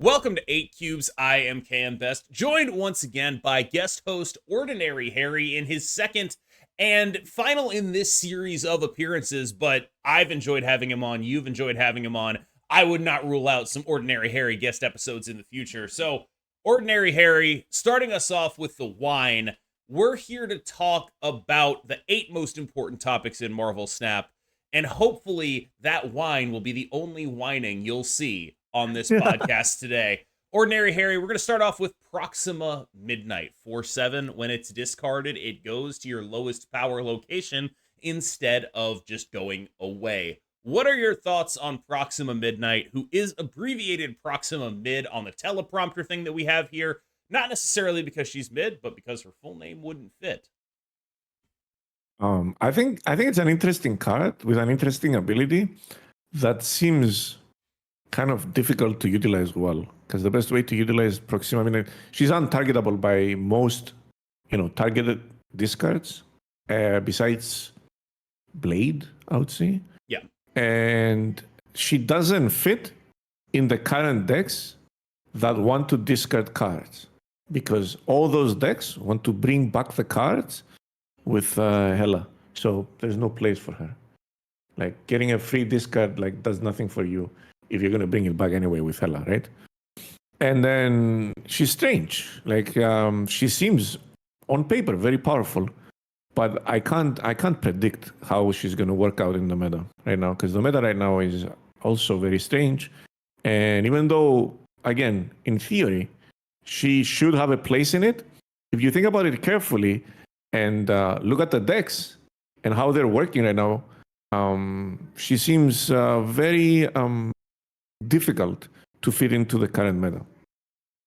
Welcome to 8 Cubes. I am KM Best, joined once again by guest host Ordinary Harry in his second and final in this series of appearances, but I've enjoyed having him on. You've enjoyed having him on. I would not rule out some Ordinary Harry guest episodes in the future. So, Ordinary Harry, starting us off with the wine, we're here to talk about the 8 most important topics in Marvel Snap, and hopefully that wine will be the only whining you'll see on this podcast today. Ordinary Harry, we're going to start off with Proxima Midnight. 4/7, when it's discarded, it goes to your lowest power location instead of just going away. What are your thoughts on Proxima Midnight, who is abbreviated Proxima Mid on the teleprompter thing that we have here? Not necessarily because she's mid, but because her full name wouldn't fit. I think it's an interesting card with an interesting ability that seems kind of difficult to utilize well, because the best way to utilize Proxima Midnight, she's untargetable by most, targeted discards, besides Blade, I would say. Yeah. And she doesn't fit in the current decks that want to discard cards, because all those decks want to bring back the cards with Hela. So there's no place for her. Like, getting a free discard does nothing for you if you're going to bring it back anyway with Hela, right? And then she's strange. She seems on paper very powerful, but I can't predict how she's going to work out in the meta right now, because the meta right now is also very strange. And even though, again, in theory, she should have a place in it, if you think about it carefully and look at the decks and how they're working right now, she seems very difficult to fit into the current meta.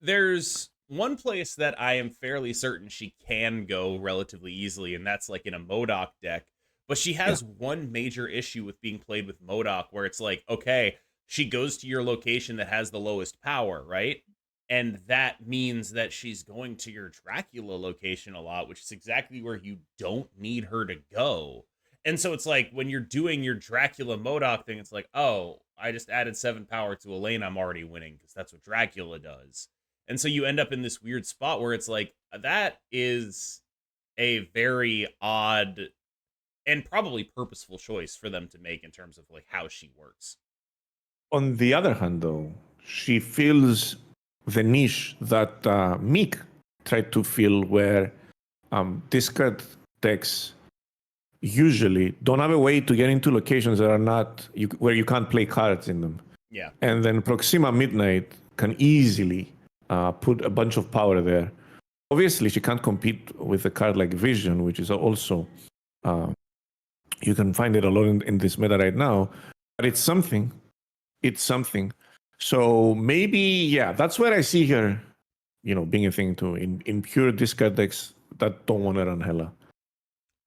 There's one place that I am fairly certain she can go relatively easily, and that's like in a MODOK deck. But she has one major issue with being played with MODOK, where it's like, okay, she goes to your location that has the lowest power, right? And that means that she's going to your Dracula location a lot, which is exactly where you don't need her to go. And so it's like, when you're doing your Dracula MODOK thing, it's like, oh, I just added 7 power to a lane, I'm already winning, because that's what Dracula does. And so you end up in this weird spot where it's like, that is a very odd and probably purposeful choice for them to make in terms of like how she works. On the other hand, though, she fills the niche that Meek tried to fill, where discard decks usually don't have a way to get into locations that are not where you can't play cards in them. Yeah. And then Proxima Midnight can easily put a bunch of power there. Obviously, she can't compete with a card like Vision, which is also you can find it a lot in this meta right now. But it's something. So maybe, that's where I see her, being a thing too, in pure discard decks that don't want to run Hela.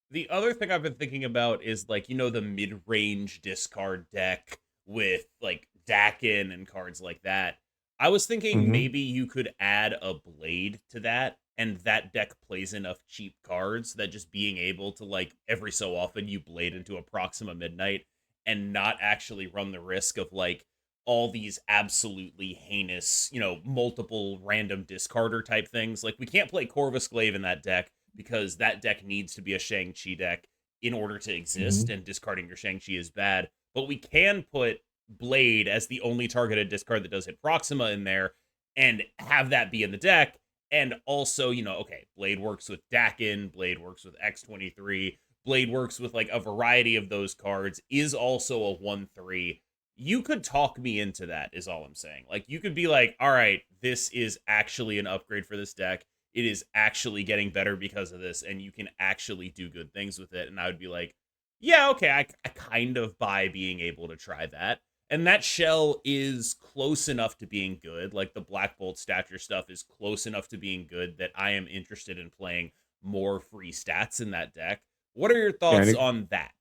The other thing I've been thinking about is like, the mid-range discard deck with like Dakin and cards like that. I was thinking maybe you could add a Blade to that, and that deck plays enough cheap cards that just being able to, like, every so often you Blade into a Proxima Midnight and not actually run the risk of like all these absolutely heinous, multiple random discarder type things. Like, we can't play Corvus Glaive in that deck, because that deck needs to be a Shang-Chi deck in order to exist, and discarding your Shang-Chi is bad. But we can put Blade as the only targeted discard that does hit Proxima in there, and have that be in the deck. And also, okay, Blade works with Dakin, Blade works with X-23, Blade works with like a variety of those cards, is also a 1/3. You could talk me into that, is all I'm saying. Like, you could be like, all right, this is actually an upgrade for this deck. It is actually getting better because of this, and you can actually do good things with it. And I would be like, yeah, okay, I kind of buy being able to try that. And that shell is close enough to being good. Like, the Black Bolt stature stuff is close enough to being good that I am interested in playing more free stats in that deck. What are your thoughts on that?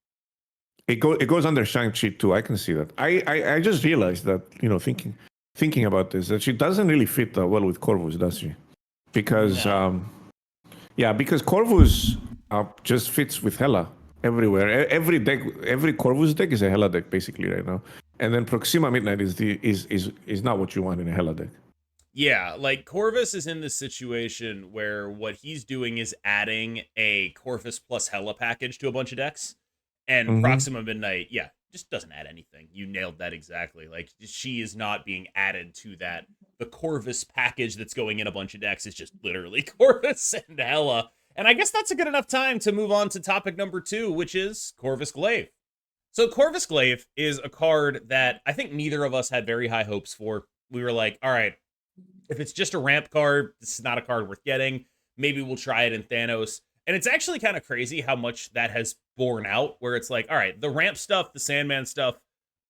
It goes under Shang-Chi too. I can see that. I just realized that, thinking about this, that she doesn't really fit that well with Corvus, does she? Because because Corvus just fits with Hela everywhere. Every Corvus deck is a Hela deck basically right now. And then Proxima Midnight is not what you want in a Hela deck. Yeah, like Corvus is in this situation where what he's doing is adding a Corvus plus Hela package to a bunch of decks. And Mm-hmm. Proxima Midnight, yeah, just doesn't add anything. You nailed that exactly. Like she is not being added to that. The Corvus package that's going in a bunch of decks is just literally Corvus and Hela. And I guess that's a good enough time to move on to topic number 2, which is Corvus Glaive. So Corvus Glaive is a card that I think neither of us had very high hopes for. We were like, all right, if it's just a ramp card, this is not a card worth getting. Maybe we'll try it in Thanos. And it's actually kind of crazy how much that has borne out, where it's like, all right, the ramp stuff, the Sandman stuff,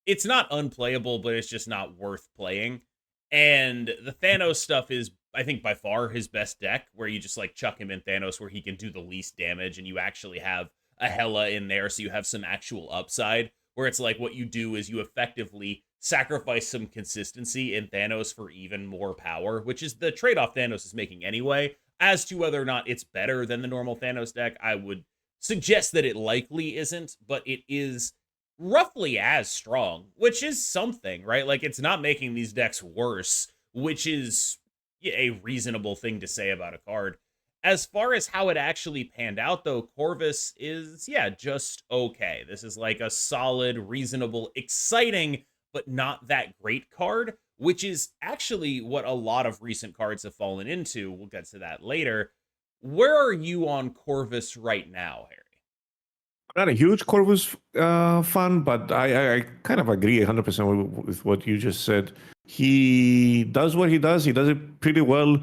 it's not unplayable, but it's just not worth playing. And the Thanos stuff is, I think, by far his best deck, where you just like chuck him in Thanos where he can do the least damage, and you actually have a Hela in there, so you have some actual upside. Where it's like what you do is you effectively sacrifice some consistency in Thanos for even more power, which is the trade off Thanos is making anyway. As to whether or not it's better than the normal Thanos deck, I would suggest that it likely isn't, but it is roughly as strong, which is something, right? Like it's not making these decks worse, which is a reasonable thing to say about a card. As far as how it actually panned out, though, Corvus is, yeah, just okay. This is like a solid, reasonable, exciting, but not that great card, which is actually what a lot of recent cards have fallen into. We'll get to that later. Where are you on Corvus right now, Harry? Not a huge Corvus fan, but I kind of agree 100% with what you just said. He does what he does. He does it pretty well.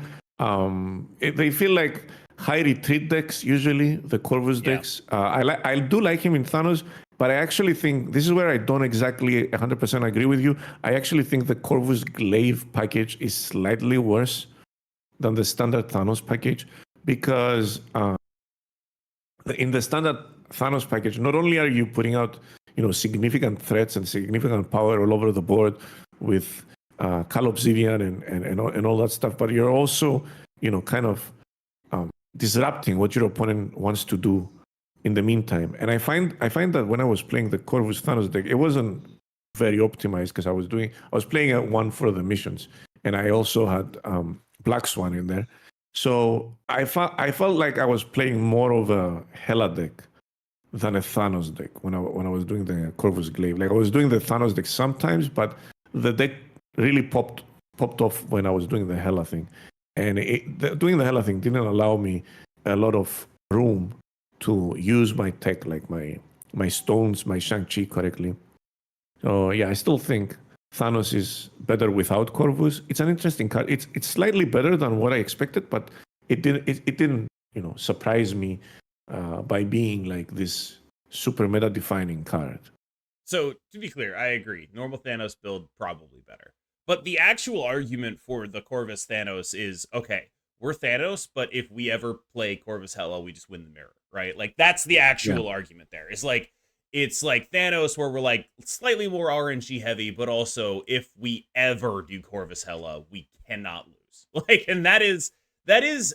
They feel like high retreat decks usually, the Corvus Yeah. decks. I do like him in Thanos, but I actually think this is where I don't exactly 100% agree with you. I actually think the Corvus Glaive package is slightly worse than the standard Thanos package because in the standard Thanos package, not only are you putting out, significant threats and significant power all over the board with Cal Obsidian and all that stuff, but you're also, kind of disrupting what your opponent wants to do in the meantime. And I find that when I was playing the Corvus Thanos deck, it wasn't very optimized because I was playing at one for the missions, and I also had Black Swan in there. So I felt like I was playing more of a Hela deck than a Thanos deck when I was doing the Corvus Glaive. Like I was doing the Thanos deck sometimes, but the deck really popped off when I was doing the Hela thing, and doing the Hela thing didn't allow me a lot of room to use my tech, like my stones, my Shang-Chi correctly. So yeah, I still think Thanos is better without Corvus. It's an interesting card. It's slightly better than what I expected, but it didn't surprise me by being like this super meta defining card. So, to be clear, I agree. Normal Thanos build, probably better. But the actual argument for the Corvus Thanos is okay, we're Thanos, but if we ever play Corvus Hela, we just win the mirror, right? Like, that's the Yeah. actual argument there. It's like Thanos, where we're like slightly more RNG heavy, but also if we ever do Corvus Hela, we cannot lose. Like, and that is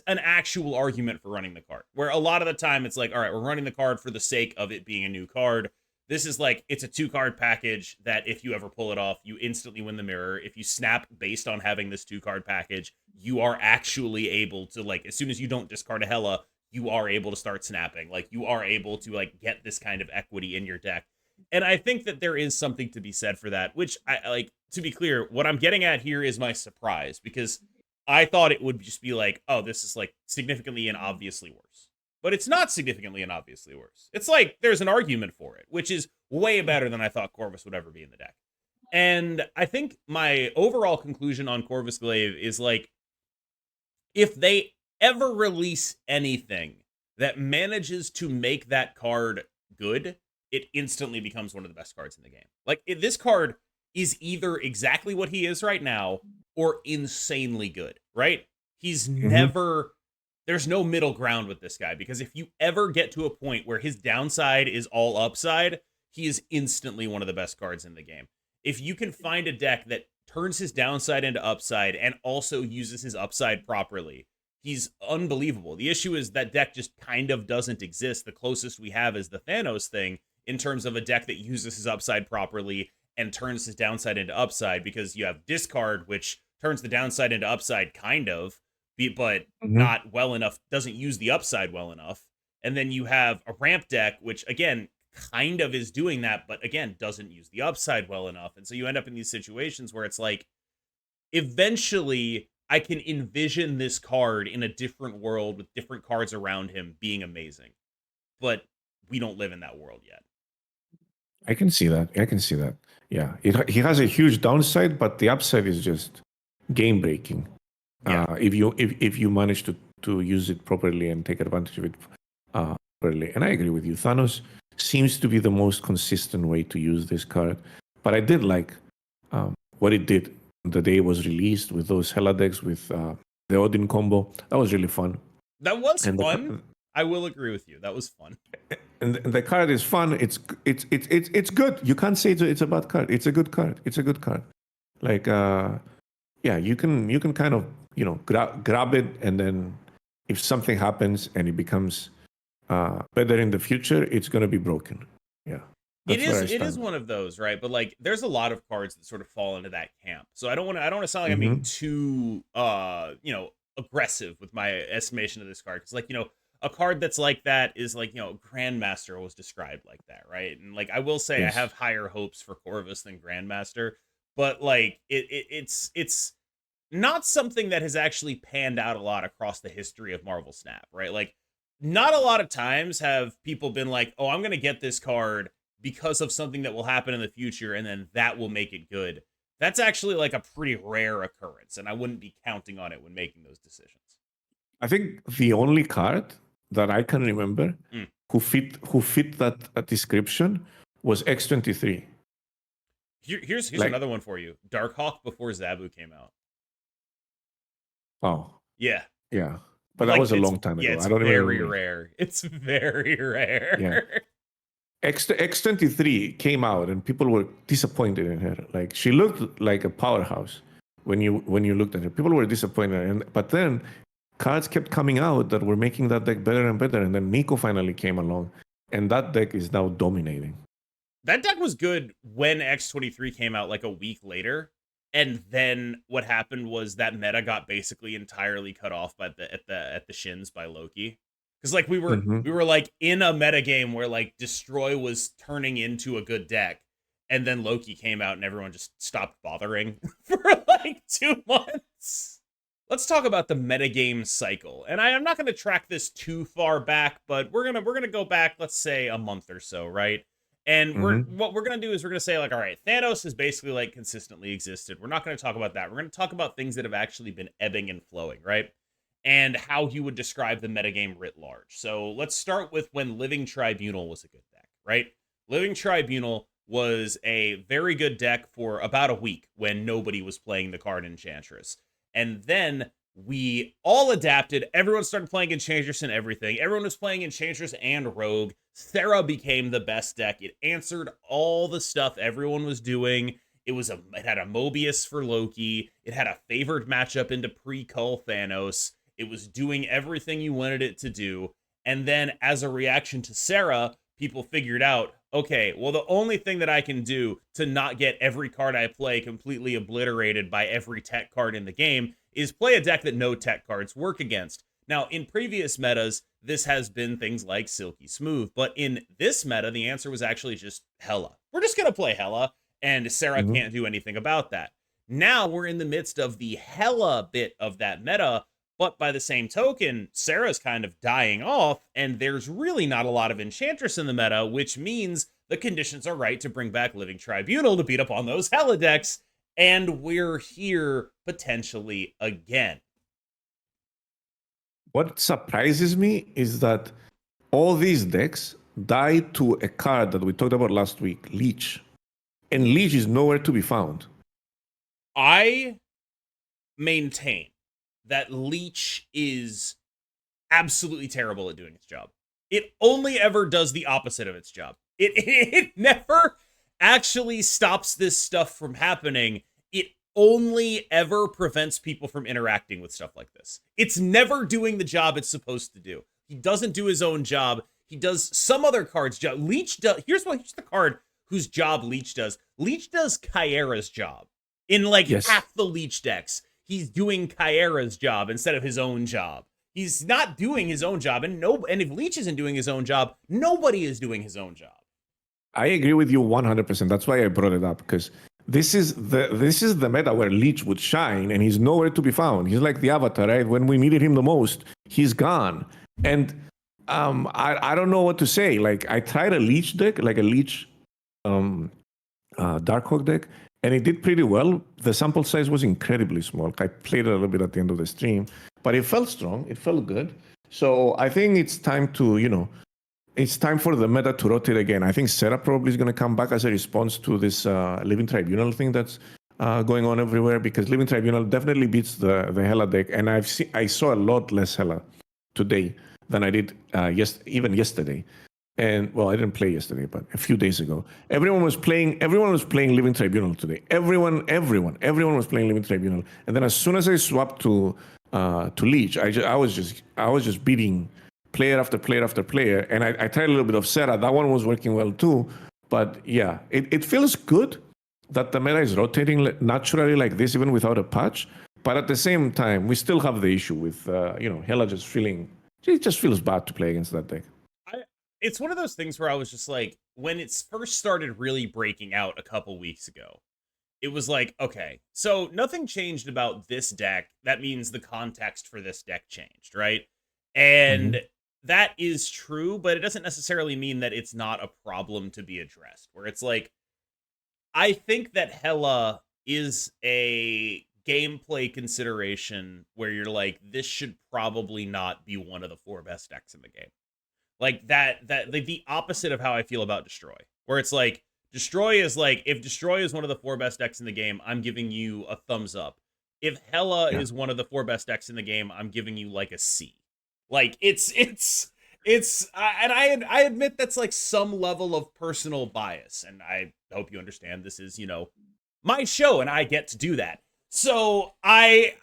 an actual argument for running the card. Where a lot of the time it's like, all right, we're running the card for the sake of it being a new card. This is like, it's a 2-card package that if you ever pull it off, you instantly win the mirror. If you snap based on having this 2-card package, you are actually able to, like, as soon as you don't discard a Hela, you are able to start snapping. Like, you are able to, like, get this kind of equity in your deck. And I think that there is something to be said for that, which I like, to be clear, what I'm getting at here is my surprise, because I thought it would just be like, oh, this is like significantly and obviously worse. But it's not significantly and obviously worse. It's like there's an argument for it, which is way better than I thought Corvus would ever be in the deck. And I think my overall conclusion on Corvus Glaive is like, if they ever release anything that manages to make that card good, it instantly becomes one of the best cards in the game. Like, this card is either exactly what he is right now or insanely good, right? He's never, there's no middle ground with this guy, because if you ever get to a point where his downside is all upside, he is instantly one of the best cards in the game. If you can find a deck that turns his downside into upside and also uses his upside properly, he's unbelievable. The issue is that deck just kind of doesn't exist. The closest we have is the Thanos thing in terms of a deck that uses his upside properly and turns his downside into upside, because you have discard, which turns the downside into upside, kind of, but Mm-hmm. not well enough, doesn't use the upside well enough. And then you have a ramp deck, which again, kind of is doing that, but again, doesn't use the upside well enough. And so you end up in these situations where it's like, eventually, I can envision this card in a different world with different cards around him being amazing. But we don't live in that world yet. I can see that. I can see that. Yeah, he has a huge downside, but the upside is just game breaking. Yeah. If you manage to use it properly and take advantage of it properly. And I agree with you. Thanos seems to be the most consistent way to use this card. But I did like what it did the day it was released with those Hela decks with the Odin combo. That was really fun. That was fun. I will agree with you. That was fun. And the card is fun. It's good. You can't say it's a bad card. It's a good card. It's a good card. Like yeah, you can kind of grab it, and then if something happens and it becomes better in the future, it's gonna be broken. Yeah. It is one of those, right? But like, there's a lot of cards that sort of fall into that camp. So I don't want to sound like I'm being too aggressive with my estimation of this card, because like, a card that's like that is like, Grandmaster was described like that, right? And like, I will say I have higher hopes for Corvus than Grandmaster, but like it's not something that has actually panned out a lot across the history of Marvel Snap, right? Like, not a lot of times have people been like, oh, I'm going to get this card because of something that will happen in the future, and then that will make it good. That's actually like a pretty rare occurrence, and I wouldn't be counting on it when making those decisions. I think the only card that I can remember who fit that description was X-23. Here's another one for you. Darkhawk before Zabu came out. Oh. Yeah. Yeah. But that was a long time ago. Yeah, it's I don't very rare. It's very rare. Yeah. X-23 came out and people were disappointed in her. Like, she looked like a powerhouse when you looked at her. People were disappointed, but then cards kept coming out that were making that deck better and better. And then Nico finally came along, and that deck is now dominating. That deck was good when X-23 came out like a week later. And then what happened was that meta got basically entirely cut off by at the shins by Loki. Because like we were like in a metagame where like Destroy was turning into a good deck, and then Loki came out and everyone just stopped bothering for like 2 months. Let's talk about the metagame cycle. And I'm not going to track this too far back, but we're gonna go back, let's say, a month or so, right? And what we're going to do is we're going to say, like, all right, Thanos has basically, like, consistently existed. We're not going to talk about that. We're going to talk about things that have actually been ebbing and flowing, right? And how you would describe the metagame writ large. So let's start with when Living Tribunal was a good deck, right? Living Tribunal was a very good deck for about a week when nobody was playing the card Enchantress. And then we all adapted. Everyone started playing Enchantress and everything. Everyone was playing Enchantress and Rogue. Thera became the best deck. It answered all the stuff everyone was doing. It had a Mobius for Loki. It had a favored matchup into pre-Cull Thanos. It was doing everything you wanted it to do. And then as a reaction to Sarah, people figured out, okay, well, the only thing that I can do to not get every card I play completely obliterated by every tech card in the game is play a deck that no tech cards work against. Now, in previous metas, this has been things like Silky Smooth, but in this meta, the answer was actually just Hela. We're just going to play Hela, and Sarah can't do anything about that. Now, we're in the midst of the Hela bit of that meta, but by the same token, Sarah's kind of dying off, and there's really not a lot of Enchantress in the meta, which means the conditions are right to bring back Living Tribunal to beat up on those Hela decks, and we're here potentially again. What surprises me is that all these decks died to a card that we talked about last week, Leech. And Leech is nowhere to be found. I maintain that Leech is absolutely terrible at doing its job. It only ever does the opposite of its job. It never actually stops this stuff from happening. It only ever prevents people from interacting with stuff like this. It's never doing the job it's supposed to do. He doesn't do his own job. He does some other card's job. Leech does. Here's the card whose job Leech does. Leech does Kyera's job in like half the Leech decks. he's doing Kyera's job instead of his own job. He's not doing his own job, and if Leech isn't doing his own job, nobody is doing his own job. I agree with you 100%. That's why I brought it up, because this is the meta where Leech would shine, and he's nowhere to be found. He's like the Avatar, right? When we needed him the most, he's gone. And I don't know what to say. Like, I tried a Leech deck, like a Leech Darkhawk deck, and it did pretty well. The sample size was incredibly small. I played it a little bit at the end of the stream, but it felt strong. It felt good. So I think it's time to, it's time for the meta to rotate again. I think Serra probably is going to come back as a response to this Living Tribunal thing that's going on everywhere, because Living Tribunal definitely beats the Hela deck, and I saw a lot less Hela today than I did even yesterday. And well, I didn't play yesterday, but a few days ago, everyone was playing Living Tribunal today. Everyone was playing Living Tribunal. And then as soon as I swapped to Leech, I was just beating player after player after player. And I tried a little bit of Serra. That one was working well too. But yeah, it feels good that the meta is rotating naturally like this, even without a patch. But at the same time, we still have the issue with Hela it just feels bad to play against that deck. It's one of those things where I was just like, when it first started really breaking out a couple weeks ago, it was like, okay, so nothing changed about this deck. That means the context for this deck changed, right? And that is true, but it doesn't necessarily mean that it's not a problem to be addressed. Where it's like, I think that Hela is a gameplay consideration where you're like, this should probably not be one of the 4 best decks in the game. Like the opposite of how I feel about Destroy, where it's like, Destroy is like, if Destroy is one of the 4 best decks in the game, I'm giving you a thumbs up. If Hela is one of the 4 best decks in the game, I'm giving you like a C. Like and I admit that's like some level of personal bias, and I hope you understand this is, my show and I get to do that. So I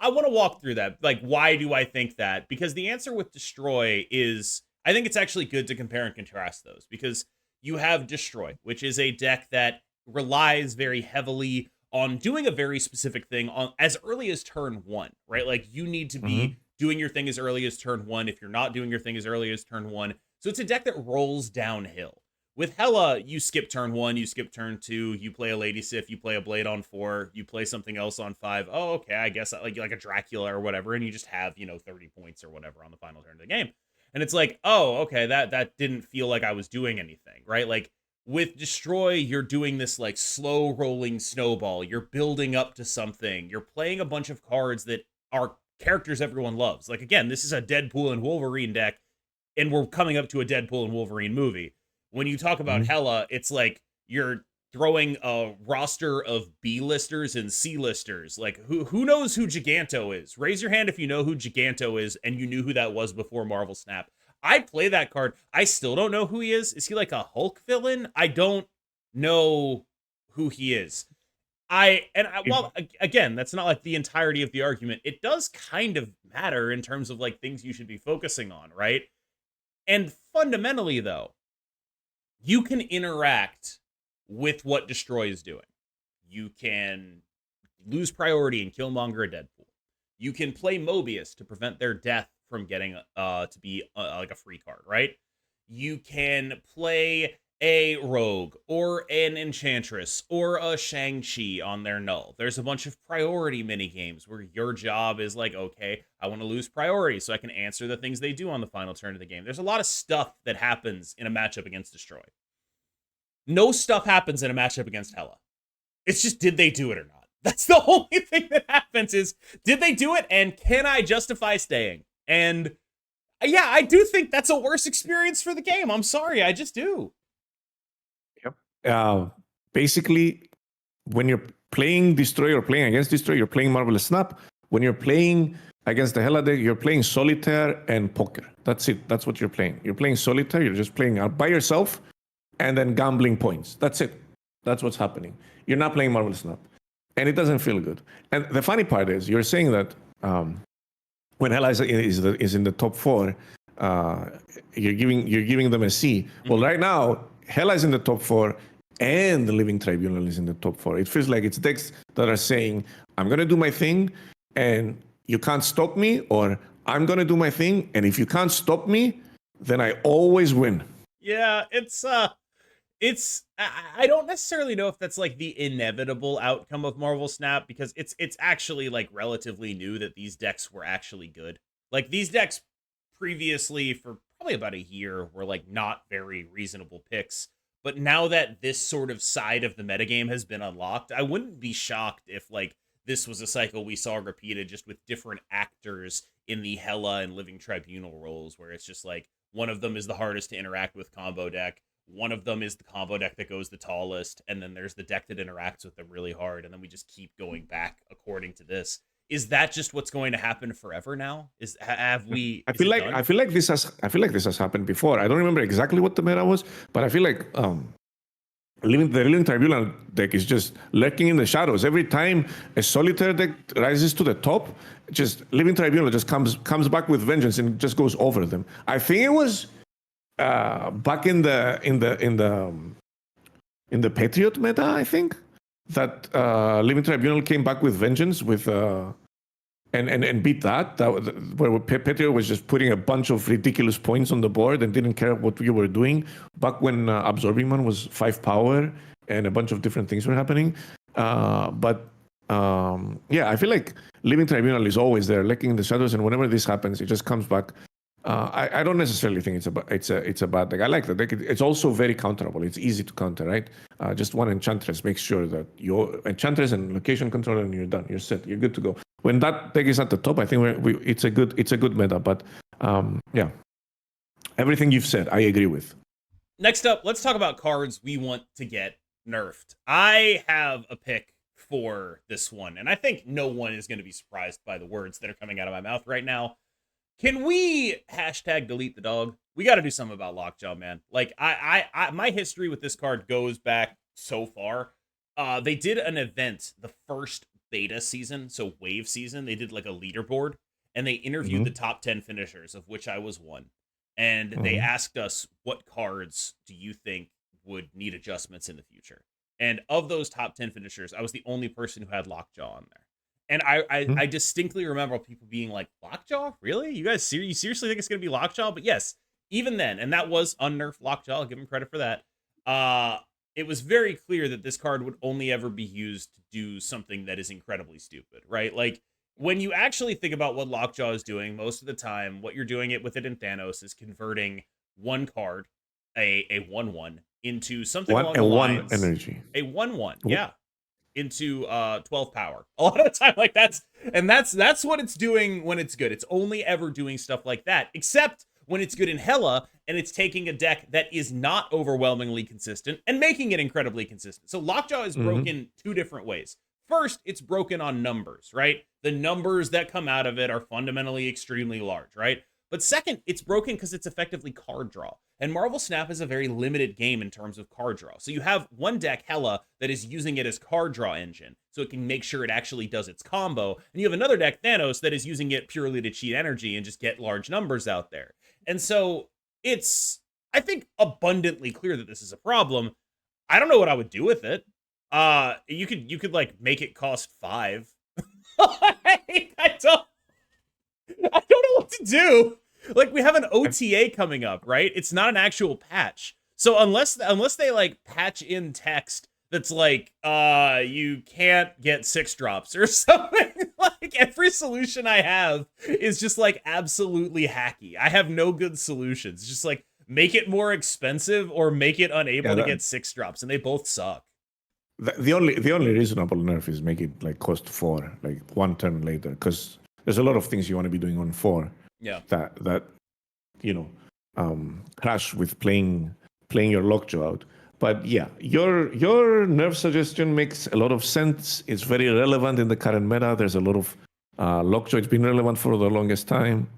want to walk through that. Like, why do I think that? Because the answer with Destroy is, I think it's actually good to compare and contrast those, because you have Destroy, which is a deck that relies very heavily on doing a very specific thing on as early as turn 1, right? Like, you need to be doing your thing as early as turn 1 if you're not doing your thing as early as turn 1. So it's a deck that rolls downhill. With Hela, you skip turn 1, you skip turn 2, you play a Lady Sif, you play a Blade on 4, you play something else on 5. Oh, okay, I guess like a Dracula or whatever, and you just have, 30 points or whatever on the final turn of the game. And it's like, oh, okay, that didn't feel like I was doing anything, right? Like, with Destroy, you're doing this like slow rolling snowball. You're building up to something. You're playing a bunch of cards that are characters everyone loves. Like, again, this is a Deadpool and Wolverine deck, and we're coming up to a Deadpool and Wolverine movie. When you talk about Hela, it's like you're throwing a roster of B-listers and C-listers. Like, who knows who Giganto is? Raise your hand if you know who Giganto is and you knew who that was before Marvel Snap. I play that card. I still don't know who he is. Is he like a Hulk villain? I don't know who he is. Well, again, that's not like the entirety of the argument. It does kind of matter in terms of like things you should be focusing on, right? And fundamentally, though, you can interact with what Destroy is doing. You can lose priority and Killmonger a Deadpool. You can play Mobius to prevent their death from getting to be like a free card, right? You can play a Rogue or an Enchantress or a Shang-Chi on their null. There's a bunch of priority minigames where your job is like, okay, I want to lose priority so I can answer the things they do on the final turn of the game. There's a lot of stuff that happens in a matchup against Destroy. No stuff happens in a matchup against Hela. It's just, did they do it or not? That's the only thing that happens is, did they do it, and can I justify staying? And yeah, I do think that's a worse experience for the game. I'm sorry, I just do. Yep. Basically, when you're playing Destroy or playing against Destroy, you're playing Marvelous Snap. When you're playing against the Hela deck, you're playing Solitaire and Poker. That's it. That's what you're playing. You're playing Solitaire. You're just playing out by yourself and then gambling points. That's it. That's what's happening. You're not playing Marvelous Snap. And it doesn't feel good. And the funny part is, you're saying that when Hela is in the top 4, you're giving them a C. Well, right now, Hela is in the top 4. and the Living Tribunal is in the top 4. It feels like it's decks that are saying, I'm going to do my thing and you can't stop me, or I'm going to do my thing and if you can't stop me, then I always win. Yeah, I don't necessarily know if that's like the inevitable outcome of Marvel Snap, because it's actually like relatively new that these decks were actually good. Like these decks previously for probably about a year were like not very reasonable picks. But now that this sort of side of the metagame has been unlocked, I wouldn't be shocked if like this was a cycle we saw repeated just with different actors in the Hela and Living Tribunal roles, where it's just like one of them is the hardest to interact with combo deck, one of them is the combo deck that goes the tallest, and then there's the deck that interacts with them really hard, and then we just keep going back according to this. Is that just what's going to happen forever now? Have we? I feel like this has happened before. I don't remember exactly what the meta was, but I feel like the Living Tribunal deck is just lurking in the shadows. Every time a solitaire deck rises to the top, just Living Tribunal just comes back with vengeance and just goes over them. I think it was back in the Patriot meta, I think, that Living Tribunal came back with vengeance with and beat that. Where Patriot was just putting a bunch of ridiculous points on the board and didn't care what you were doing. Back when Absorbing Man was 5 power and a bunch of different things were happening. But I feel like Living Tribunal is always there, lurking in the shadows, and whenever this happens, it just comes back. I don't necessarily think it's a bad deck. I like the deck. It's also very counterable. It's easy to counter, right? Just one Enchantress makes sure that your Enchantress and location control, and you're done. You're set. You're good to go. When that deck is at the top, I think it's a good meta. But everything you've said, I agree with. Next up, let's talk about cards we want to get nerfed. I have a pick for this one, and I think no one is going to be surprised by the words that are coming out of my mouth right now. Can we hashtag delete the dog? We got to do something about Lockjaw, man. Like I my history with this card goes back so far. They did an event the first beta season, so wave season. They did like a leaderboard, and they interviewed the top 10 finishers, of which I was one. And they asked us, what cards do you think would need adjustments in the future? And of those top 10 finishers, I was the only person who had Lockjaw on there. And I distinctly remember people being like, Lockjaw? Really? You guys you seriously think it's going to be Lockjaw? But yes, even then, and that was unnerfed Lockjaw, I'll give him credit for that. It was very clear that this card would only ever be used to do something that is incredibly stupid, right? Like, when you actually think about what Lockjaw is doing, most of the time, what you're doing it with it in Thanos is converting one card, a 1/1, into something along the lines. 1 energy. A 1/1, yeah. Into 12 power. A lot of the time, like that's what it's doing when it's good. It's only ever doing stuff like that, except when it's good in Hela and it's taking a deck that is not overwhelmingly consistent and making it incredibly consistent. So Lockjaw is broken 2 different ways. First, it's broken on numbers, right? The numbers that come out of it are fundamentally extremely large, right? But second, it's broken because it's effectively card draw. And Marvel Snap is a very limited game in terms of card draw. So you have one deck, Hela, that is using it as card draw engine, so it can make sure it actually does its combo. And you have another deck, Thanos, that is using it purely to cheat energy and just get large numbers out there. And so it's, I think, abundantly clear that this is a problem. I don't know what I would do with it. You could like make it cost 5. I don't know what to do. Like, we have an OTA coming up, right? It's not an actual patch. So unless they like patch in text that's like you can't get 6 drops or something, like every solution I have is just like absolutely hacky. I have no good solutions. Just like make it more expensive or make it unable to get 6 drops, and they both suck. The only reasonable nerf is make it like cost 4, like 1 turn later, because there's a lot of things you want to be doing on 4. Yeah. That crash with playing your Lockjaw out. But yeah, your nerf suggestion makes a lot of sense. It's very relevant in the current meta. There's a lot of Lockjaw. It's been relevant for the longest time.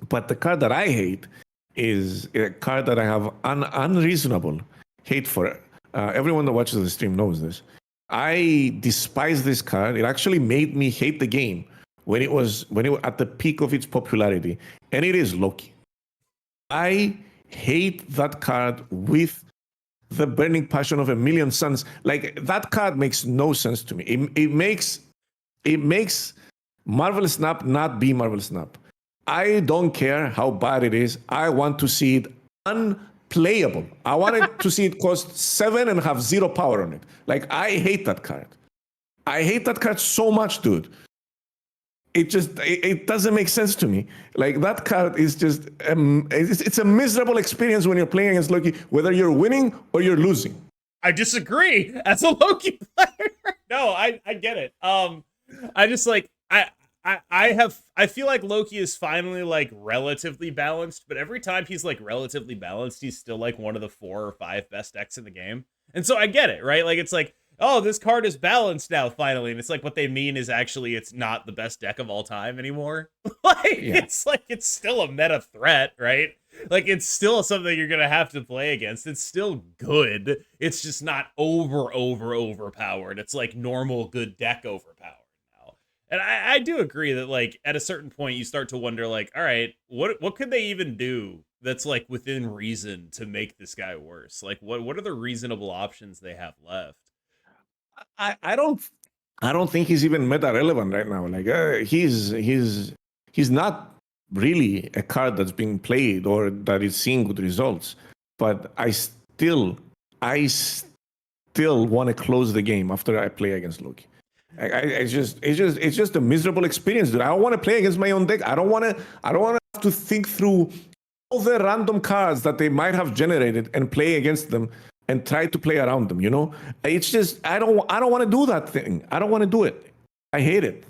But the card that I hate is a card that I have unreasonable hate for. Everyone that watches the stream knows this. I despise this card. It actually made me hate the game when it was at the peak of its popularity, and it is Loki. I hate that card with the burning passion of a million suns. Like, that card makes no sense to me. It makes Marvel Snap not be Marvel Snap. I don't care how bad it is. I want to see it unplayable. I wanted to see it cost 7 and have 0 power on it. Like, I hate that card. I hate that card so much, dude. It doesn't make sense to me. Like, that card is just, it's a miserable experience when you're playing against Loki, whether you're winning or you're losing. I disagree as a Loki player. No, I get it. I just like, I feel like Loki is finally like relatively balanced, but every time he's like relatively balanced, he's still like one of the 4 or 5 best decks in the game. And so I get it, right? Like, it's like, oh, this card is balanced now, finally. And it's like, what they mean is actually it's not the best deck of all time anymore. It's like, it's still a meta threat, right? Like, it's still something you're going to have to play against. It's still good. It's just not overpowered. It's like normal good deck overpowered now. And I do agree that, like, at a certain point, you start to wonder, like, all right, what could they even do that's, like, within reason to make this guy worse? Like, what are the reasonable options they have left? I don't think he's even meta relevant right now. Like, he's not really a card that's being played or that is seeing good results. But I still want to close the game after I play against Loki. It's just a miserable experience, dude. I don't want to play against my own deck. I don't want to have to think through all the random cards that they might have generated and play against them and try to play around them, you know? It's just, I don't want to do that thing. I don't want to do it. I hate it.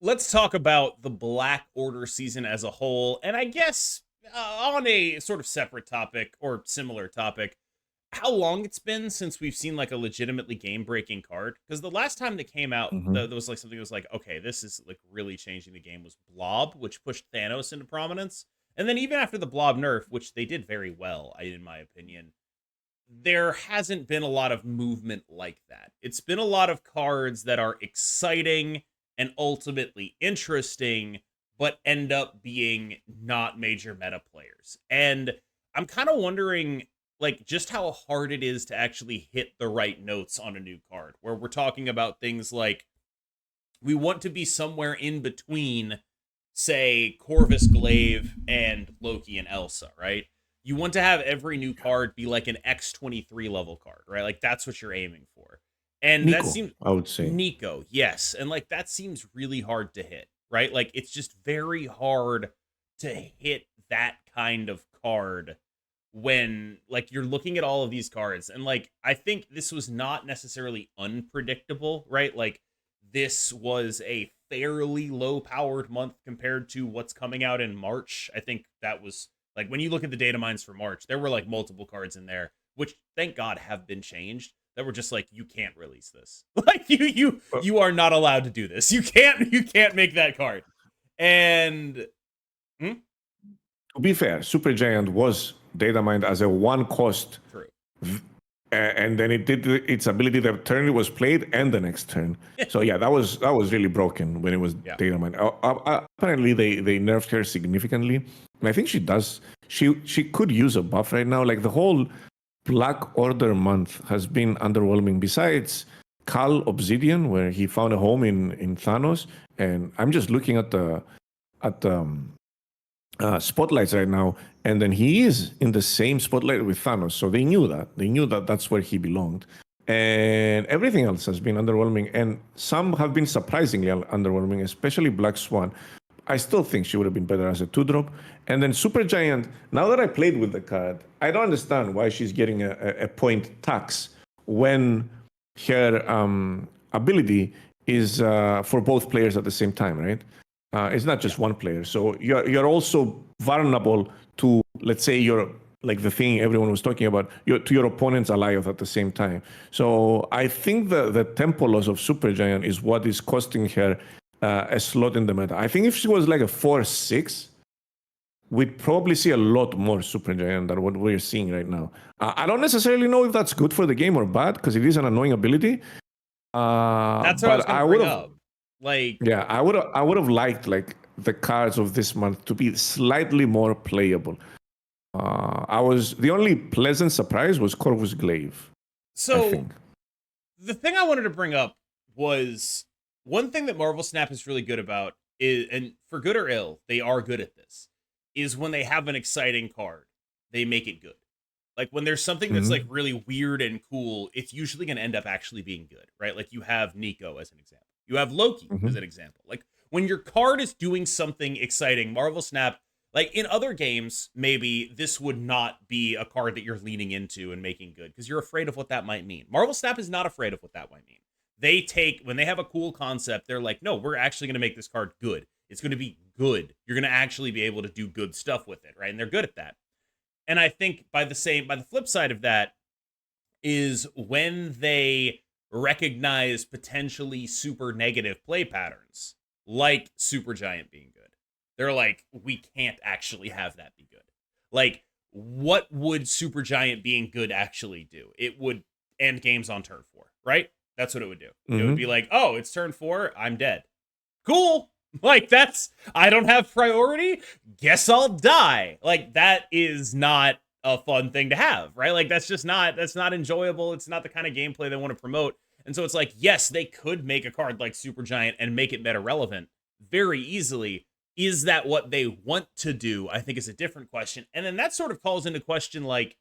Let's talk about the Black Order season as a whole. And I guess on a sort of separate topic or similar topic, how long it's been since we've seen like a legitimately game-breaking card. Because the last time that came out, there was like something that was like, okay, this is like really changing the game, was Blob, which pushed Thanos into prominence. And then even after the Blob nerf, which they did very well, in my opinion, there hasn't been a lot of movement like that. It's been a lot of cards that are exciting and ultimately interesting, but end up being not major meta players. And I'm kind of wondering, like, just how hard it is to actually hit the right notes on a new card, where we're talking about things like, we want to be somewhere in between, say, Corvus Glaive and Loki and Elsa, right? You want to have every new card be like an X23 level card, right? Like, that's what you're aiming for. And Nico, that seems, I would say. Nico, yes. And like, that seems really hard to hit, right? Like, it's just very hard to hit that kind of card when like you're looking at all of these cards. And like, I think this was not necessarily unpredictable, right? Like, this was a fairly low powered month compared to what's coming out in March. I think that was like, when you look at the data mines for March, there were like multiple cards in there, which thank God have been changed, that were just like, you can't release this. Like, you are not allowed to do this. You can't make that card. And to be fair, Supergiant was data mined as a one cost. True. And then it did its ability the turn it was played and the next turn. So yeah, that was really broken when it was data mined. Apparently they nerfed her significantly. And I think she does. She could use a buff right now. Like, the whole Black Order month has been underwhelming. Besides Cal Obsidian, where he found a home in Thanos, and I'm just looking at the spotlights right now, and then he is in the same spotlight with Thanos. So they knew that that's where he belonged. And everything else has been underwhelming, and some have been surprisingly underwhelming, especially Black Swan. I still think she would have been better as a 2-drop. And then Supergiant, now that I played with the card, I don't understand why she's getting a point tax when her ability is for both players at the same time, right? It's not just one player. So you're also vulnerable to, let's say, you're like the thing everyone was talking about, to your opponent's Alioth at the same time. So I think the tempo loss of Supergiant is what is costing her a slot in the meta. I think if she was like a 4-6, we'd probably see a lot more Supergiant than what we're seeing right now. I don't necessarily know if that's good for the game or bad, because it is an annoying ability. That's what I was going to bring up. Like, yeah, I would have liked like the cards of this month to be slightly more playable. The only pleasant surprise was Corvus Glaive. I So think. the thing I wanted to bring up was one thing that Marvel Snap is really good about is, and for good or ill, they are good at this, is when they have an exciting card, they make it good. Like when there's something that's like really weird and cool, it's usually going to end up actually being good, right? Like you have Nico as an example. You have Loki as an example. Like when your card is doing something exciting, Marvel Snap, like in other games, maybe this would not be a card that you're leaning into and making good because you're afraid of what that might mean. Marvel Snap is not afraid of what that might mean. They take, when they have a cool concept, they're like, no, we're actually going to make this card good. It's going to be good. You're going to actually be able to do good stuff with it, right? And they're good at that. And I think by the flip side of that is when they recognize potentially super negative play patterns, like Supergiant being good. They're like, we can't actually have that be good. Like, what would Supergiant being good actually do? It would end games on turn 4, right? That's what it would do. It would be like, oh, it's turn 4, I'm dead. Cool. Like, I don't have priority. Guess I'll die. Like, that is not a fun thing to have, right? Like, that's not enjoyable. It's not the kind of gameplay they want to promote. And so it's like, yes, they could make a card like Supergiant and make it meta relevant very easily. Is that what they want to do? I think is a different question. And then that sort of calls into question, like,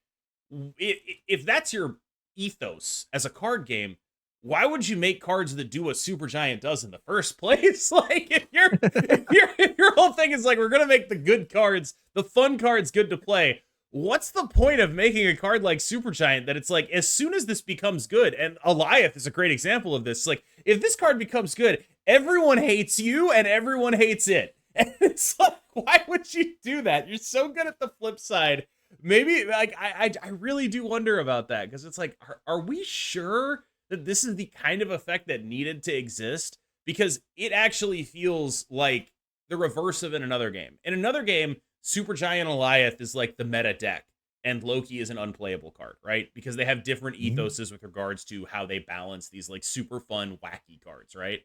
if that's your ethos as a card game, why would you make cards that do what Supergiant does in the first place? Like, if your whole thing is like, we're going to make the good cards, the fun cards good to play, what's the point of making a card like Supergiant that it's like, as soon as this becomes good, and Alioth is a great example of this, like, if this card becomes good, everyone hates you and everyone hates it. And it's like, why would you do that? You're so good at the flip side. Maybe, like, I really do wonder about that, because it's like, are we sure that this is the kind of effect that needed to exist? Because it actually feels like the reverse of in another game. In another game, Supergiant Alioth is like the meta deck, and Loki is an unplayable card, right? Because they have different ethoses with regards to how they balance these like super fun, wacky cards, right?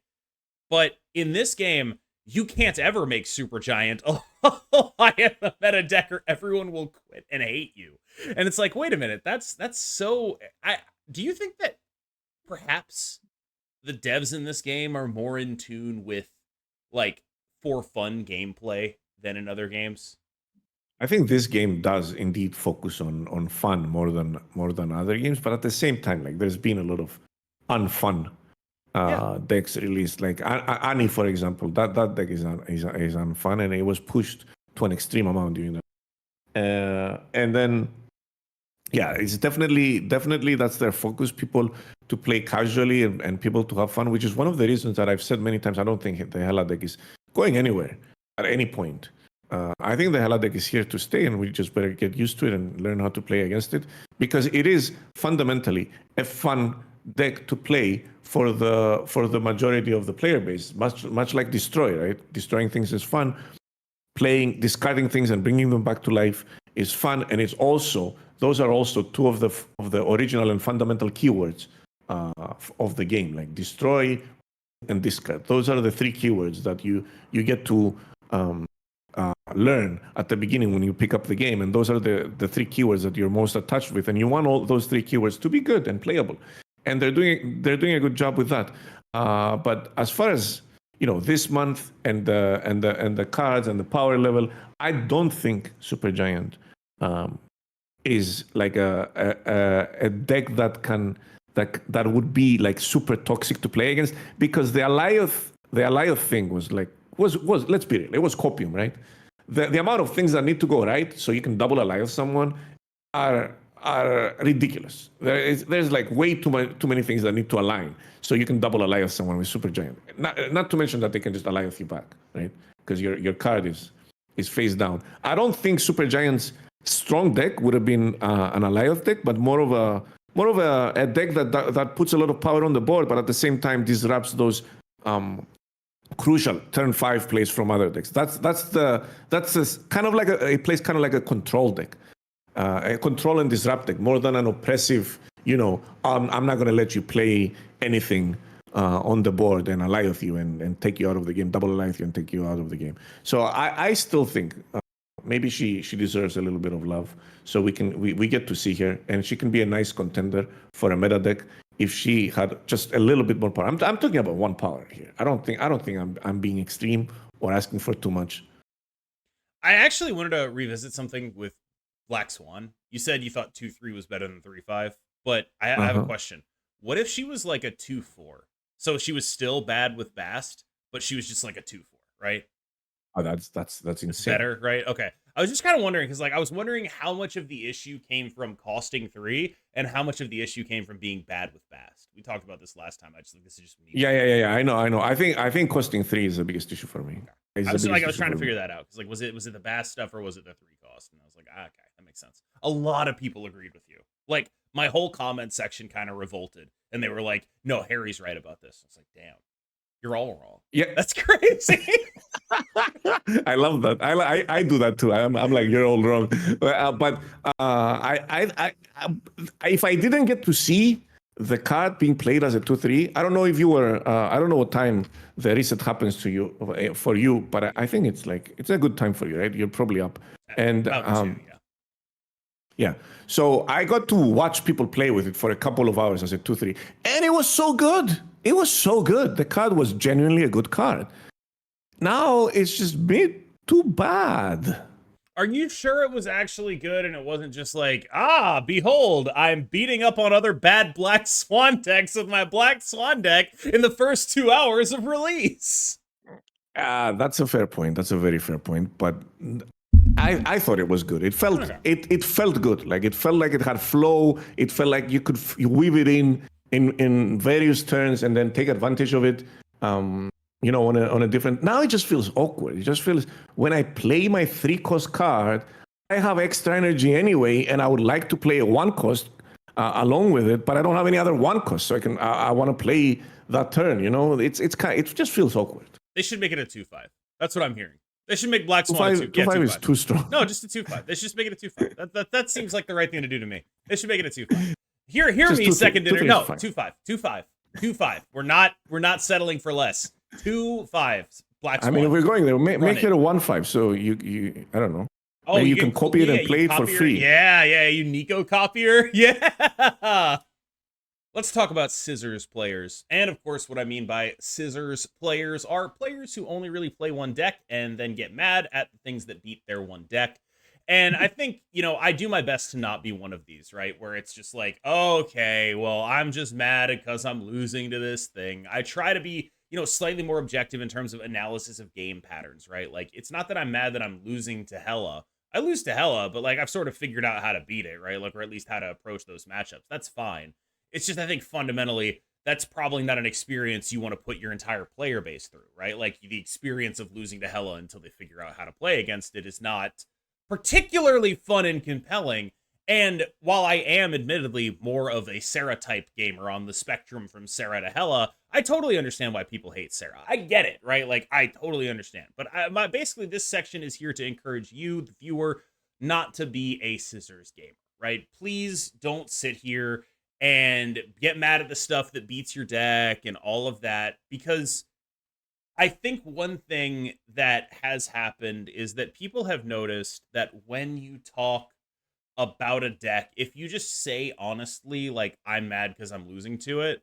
But in this game, you can't ever make Supergiant Alioth the meta deck, or everyone will quit and hate you. And it's like, wait a minute, that's so. Do you think that perhaps the devs in this game are more in tune with like for fun gameplay than in other games? I think this game does indeed focus on fun more than other games, but at the same time, like there's been a lot of unfun decks released. Like Ani, for example, that deck is unfun, and it was pushed to an extreme amount during that. And then, yeah, it's definitely that's their focus. People to play casually and people to have fun, which is one of the reasons that I've said many times. I don't think the Hela deck is going anywhere at any point. I think the Hela deck is here to stay, and we just better get used to it and learn how to play against it, because it is fundamentally a fun deck to play for the majority of the player base. Much like Destroy, right? Destroying things is fun. Discarding things and bringing them back to life is fun, and those are also two of the original and fundamental keywords of the game, like destroy and discard. Those are the three keywords that you get to learn at the beginning when you pick up the game, and those are the three keywords that you're most attached with, and you want all those three keywords to be good and playable, and they're doing a good job with that. But as far as this month and the cards and the power level, I don't think Supergiant is like a deck that would be like super toxic to play against, because the Alioth thing was let's be real, it was copium, right? The amount of things that need to go right so you can double Alioth someone are ridiculous. There's like way too many things that need to align so you can double Alioth someone with Supergiant. Not to mention that they can just Alioth you back, right? Because your card is face down. I don't think Supergiant's strong deck would have been an Alioth deck, but more of a deck that puts a lot of power on the board, but at the same time disrupts those crucial turn 5 plays from other decks. That's kind of like it plays kind of like a control deck, a control and disrupt deck, more than an oppressive. I'm not going to let you play anything on the board and Alioth you and take you out of the game, double Alioth you and take you out of the game. So I still think maybe she deserves a little bit of love. So we get to see her, and she can be a nice contender for a meta deck if she had just a little bit more power. I'm talking about 1 power here. I don't think I'm being extreme or asking for too much. I actually wanted to revisit something with Black Swan. You said you thought 2-3 was better than 3-5, but I have a question. What if she was like a 2-4? So she was still bad with Bast, but she was just like a 2-4, right? Oh, that's insane. It's better, right? Okay. I was just kind of wondering because, like, I was wondering how much of the issue came from costing 3 and how much of the issue came from being bad with Bast. We talked about this last time. I just think this is just me. Yeah. I know. I think costing 3 is the biggest issue for me. Okay. I was trying to figure that out because, like, was it the Bast stuff or was it the 3 cost? And I was like, okay, that makes sense. A lot of people agreed with you. Like, my whole comment section kind of revolted, and they were like, "No, Harry's right about this." I was like, "Damn, you're all wrong." Yeah, that's crazy. I love that. I do that too. I'm like, you're all wrong. But if I didn't get to see the card being played as a 2-3, I don't know if you were. I don't know what time the reset happens to you for you, but I think it's a good time for you, right? You're probably up. And yeah. So I got to watch people play with it for a couple of hours as a 2-3, and it was so good. It was so good. The card was genuinely a good card. Now it's just bit too bad. Are you sure it was actually good and it wasn't just like, behold, I'm beating up on other bad Black Swan decks with my Black Swan deck in the first 2 hours of release? That's a fair point. That's a very fair point. But I thought it was good. It felt it felt good. Like it felt like it had flow. It felt like you could weave it in various turns and then take advantage of it. On a different. Now it just feels awkward. It just feels when I play my 3-cost card, I have extra energy anyway, and I would like to play a 1-cost along with it, but I don't have any other 1-cost, so I want to play that turn. It just feels awkward. They should make it a 2-5. That's what I'm hearing. They should make Black Swan 2-5 is too strong. No, just a 2-5. They should just make it a 2-5. That seems like the right thing to do to me. They should make it a 2-5. Hear me, second dinner. No, 2-5. 2-5. We're not settling for less. 2-5. Black Swan. I mean, if we're going there, make it a 1-5. So you I don't know. Oh, you can copy it and play it for free. Yeah. You Nico copier. Yeah. Let's talk about scissors players. And of course, what I mean by scissors players are players who only really play one deck and then get mad at the things that beat their one deck. And I think, I do my best to not be one of these, right? Where it's just like, okay, well, I'm just mad because I'm losing to this thing. I try to be, slightly more objective in terms of analysis of game patterns, right? Like, it's not that I'm mad that I'm losing to Hela. I lose to Hela, but like, I've sort of figured out how to beat it, right? Like, or at least how to approach those matchups. That's fine. It's just, I think fundamentally, that's probably not an experience you want to put your entire player base through, right? Like, the experience of losing to Hela until they figure out how to play against it is not particularly fun and compelling. And while I am admittedly more of a Serra type gamer on the spectrum from Serra to Hela, I totally understand why people hate Serra. I get it, right? Like, I totally understand. But basically, this section is here to encourage you, the viewer, not to be a scissors gamer, right? Please don't sit here and get mad at the stuff that beats your deck and all of that, because I think one thing that has happened is that people have noticed that when you talk about a deck, if you just say honestly, like, I'm mad because I'm losing to it,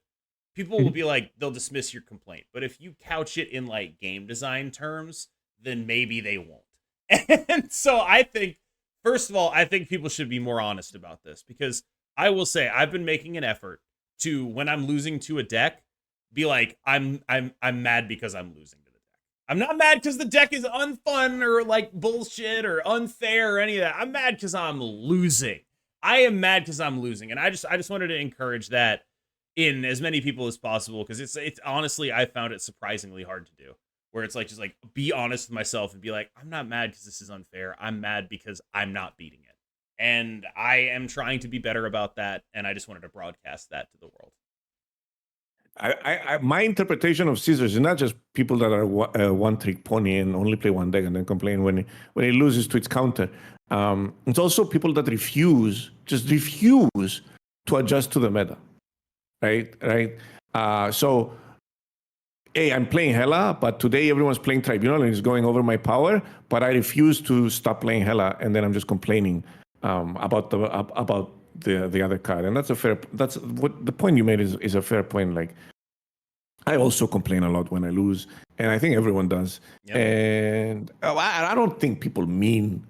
people will be like, they'll dismiss your complaint. But if you couch it in like game design terms, then maybe they won't. And so I think, first of all, I think people should be more honest about this, because I will say I've been making an effort to, when I'm losing to a deck, be like, I'm mad because I'm losing to the deck. I'm not mad because the deck is unfun or like bullshit or unfair or any of that. I'm mad because I'm losing. I am mad because I'm losing. And I just wanted to encourage that in as many people as possible, because it's honestly, I found it surprisingly hard to do, where it's like, just like, be honest with myself and be like, I'm not mad because this is unfair. I'm mad because I'm not beating it. And I am trying to be better about that. And I just wanted to broadcast that to the world. My interpretation of scissors is not just people that are one-trick pony and only play one deck and then complain when it loses to its counter. It's also people that refuse to adjust to the meta, right? So hey, I'm playing Hela, but today everyone's playing Tribunal and it's going over my power, but I refuse to stop playing Hela, and then I'm just complaining about the other card. And that's what the point you made is a fair point. Like, I also complain a lot when I lose, and I think everyone does. Yep. And I don't think people mean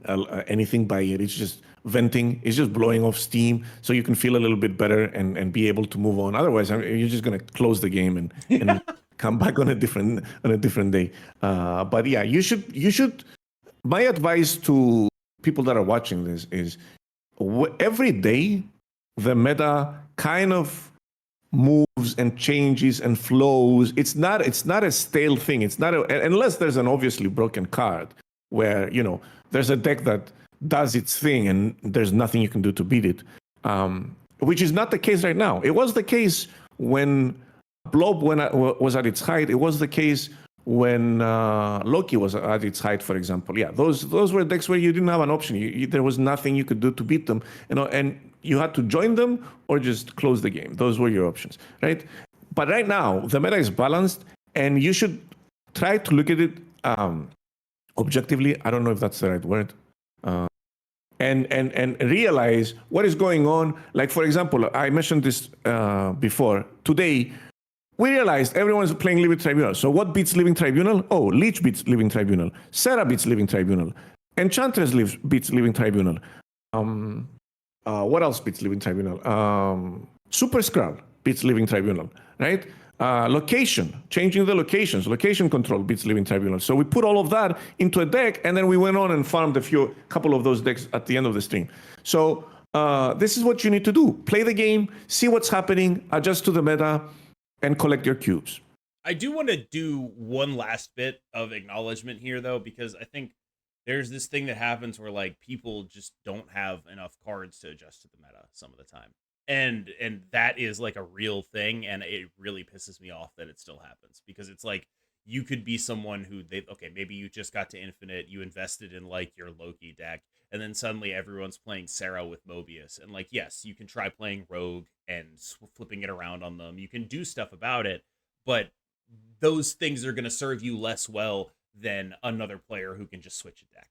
anything by it. It's just venting. It's just blowing off steam, so you can feel a little bit better and be able to move on. Otherwise, you're just gonna close the game and come back on a different day. But yeah, you should. My advice to people that are watching this is every day the meta kind of moves and changes and flows. It's not a stale thing. It's not unless there's an obviously broken card where there's a deck that does its thing and there's nothing you can do to beat it, which is not the case right now. It was the case when Blob was at its height. It was the case when Loki was at its height, for example. Yeah, those were decks where you didn't have an option. There was nothing you could do to beat them, and you had to join them or just close the game. Those were your options, right? But right now, the meta is balanced, and you should try to look at it objectively. I don't know if that's the right word. And realize what is going on. Like, for example, I mentioned this before. Today, we realized everyone's playing Living Tribunal. So what beats Living Tribunal? Oh, Leech beats Living Tribunal. Serra beats Living Tribunal. Enchantress beats Living Tribunal. What else beats Living Tribunal? Super Skrull beats Living Tribunal, right? Location, changing the locations. Location control beats Living Tribunal. So we put all of that into a deck, and then we went on and farmed couple of those decks at the end of the stream. So this is what you need to do. Play the game, see what's happening, adjust to the meta, and collect your cubes. I do want to do one last bit of acknowledgement here, though, because I think there's this thing that happens where like people just don't have enough cards to adjust to the meta some of the time. And that is like a real thing, and it really pisses me off that it still happens, because it's like you could be someone who maybe you just got to Infinite, you invested in like your Loki deck, and then suddenly everyone's playing Serra with Mobius, and like, yes, you can try playing Rogue and flipping it around on them. You can do stuff about it, but those things are going to serve you less well than another player who can just switch a deck.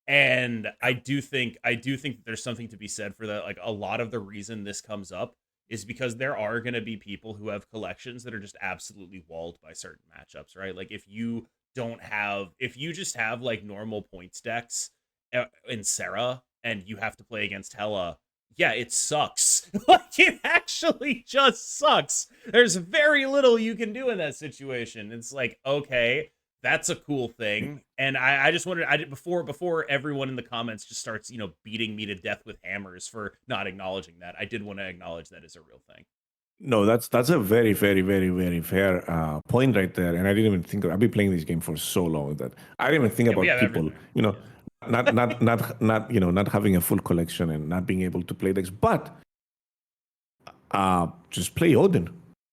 And I do think that there's something to be said for that. Like, a lot of the reason this comes up is because there are going to be people who have collections that are just absolutely walled by certain matchups, right? Like, if you just have like normal points decks in Serra and you have to play against Hela, yeah, it sucks. Like, it actually just sucks. There's very little you can do in that situation. It's like, okay, that's a cool thing. And I just wanted, before everyone in the comments just starts, beating me to death with hammers for not acknowledging that, I did want to acknowledge that as a real thing. No, that's a very, very, very, very fair point right there. And I didn't even think I've been playing this game for so long that I didn't even think about people, not having a full collection and not being able to play decks. But just play Odin.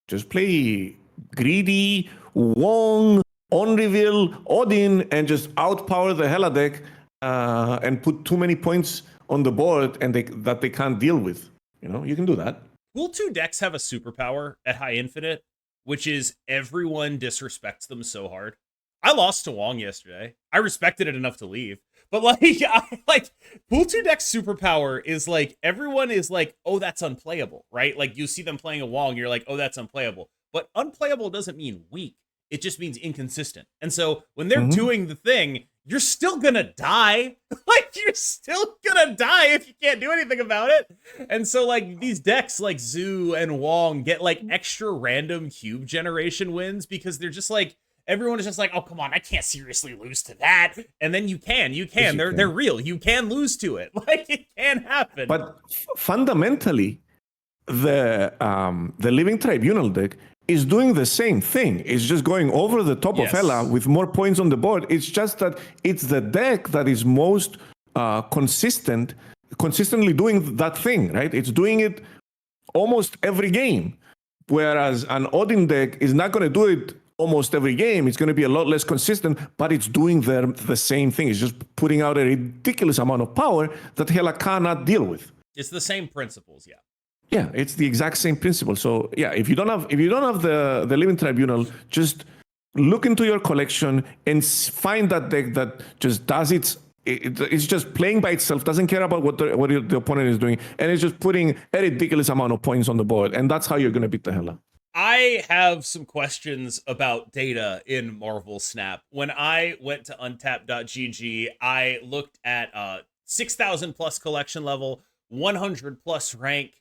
Just play greedy, Wong, on reveal Odin, and just outpower the Hela deck and put too many points on the board and that they can't deal with. You can do that. Will two decks have a superpower at High Infinite, which is everyone disrespects them so hard? I lost to Wong yesterday. I respected it enough to leave. But Pool 2 deck's superpower is like, everyone is like, oh, that's unplayable, right? Like, you see them playing a Wong, you're like, oh, that's unplayable. But unplayable doesn't mean weak. It just means inconsistent. And so when they're doing the thing, you're still gonna die. Like, you're still gonna die if you can't do anything about it. And so like these decks like Zoo and Wong get like extra random cube generation wins because they're just like, everyone is just like, oh, come on, I can't seriously lose to that. And then you can. They're real. You can lose to it. Like, it can happen. But fundamentally, the Living Tribunal deck is doing the same thing. It's just going over the top of Hela with more points on the board. It's just that it's the deck that is most consistently doing that thing, right? It's doing it almost every game. Whereas an Odin deck is not going to do it almost every game. It's going to be a lot less consistent, but it's doing the same thing. It's just putting out a ridiculous amount of power that Hela cannot deal with. It's the same principles, yeah. Yeah, it's the exact same principle. So yeah, if you don't have the Living Tribunal, just look into your collection and find that deck that just does it's just playing by itself, doesn't care about what the opponent is doing, and it's just putting a ridiculous amount of points on the board, and that's how you're going to beat the hell out. I have some questions about data in Marvel Snap. When I went to untap.gg, I looked at 6,000 plus collection level, 100 plus rank,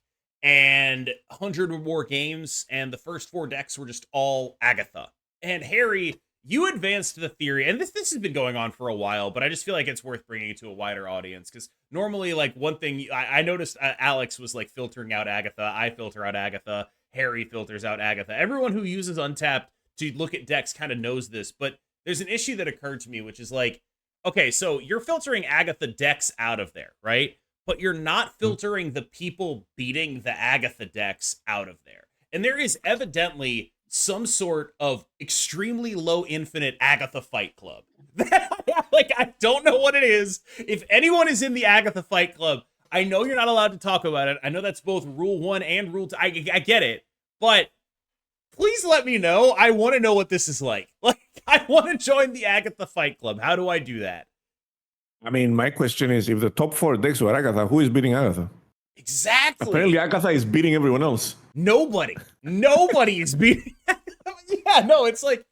and 100 or more games, and the first 4 decks were just all Agatha. And Harry, you advanced the theory, and this has been going on for a while, but I just feel like it's worth bringing it to a wider audience, because normally, like, one thing I noticed Alex was like filtering out Agatha, I filter out Agatha, Harry filters out Agatha. Everyone who uses Untapped to look at decks kind of knows this, but there's an issue that occurred to me, which is like, okay, so you're filtering Agatha decks out of there, right? But you're not filtering the people beating the Agatha decks out of there. And there is evidently some sort of extremely low infinite Agatha Fight Club. Like, I don't know what it is. If anyone is in the Agatha Fight Club, I know you're not allowed to talk about it. I know that's both Rule 1 and Rule 2. I get it. But please let me know. I want to know what this is like. Like, I want to join the Agatha Fight Club. How do I do that? I mean, my question is, if the top 4 decks were Agatha, who is beating Agatha? Exactly. Apparently, Agatha is beating everyone else. Nobody is beating. Yeah, no, it's like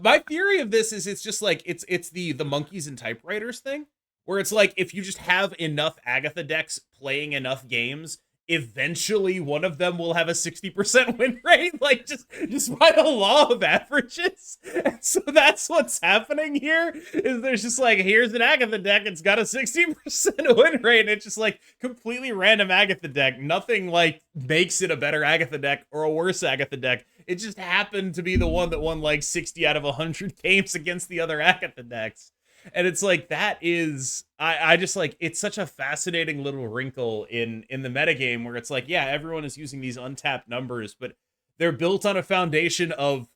my theory of this is it's just like it's the monkeys and typewriters thing, where it's like if you just have enough Agatha decks playing enough games, eventually one of them will have a 60% win rate, like just by the law of averages. And so that's what's happening here, is there's just like, here's an Agatha deck, it's got a 60% win rate, and it's just like completely random Agatha deck. Nothing like makes it a better Agatha deck or a worse Agatha deck. It just happened to be the one that won like 60 out of 100 games against the other Agatha decks. And it's like, that is, I just like, it's such a fascinating little wrinkle in the metagame, where it's like, yeah, everyone is using these untapped numbers, but they're built on a foundation of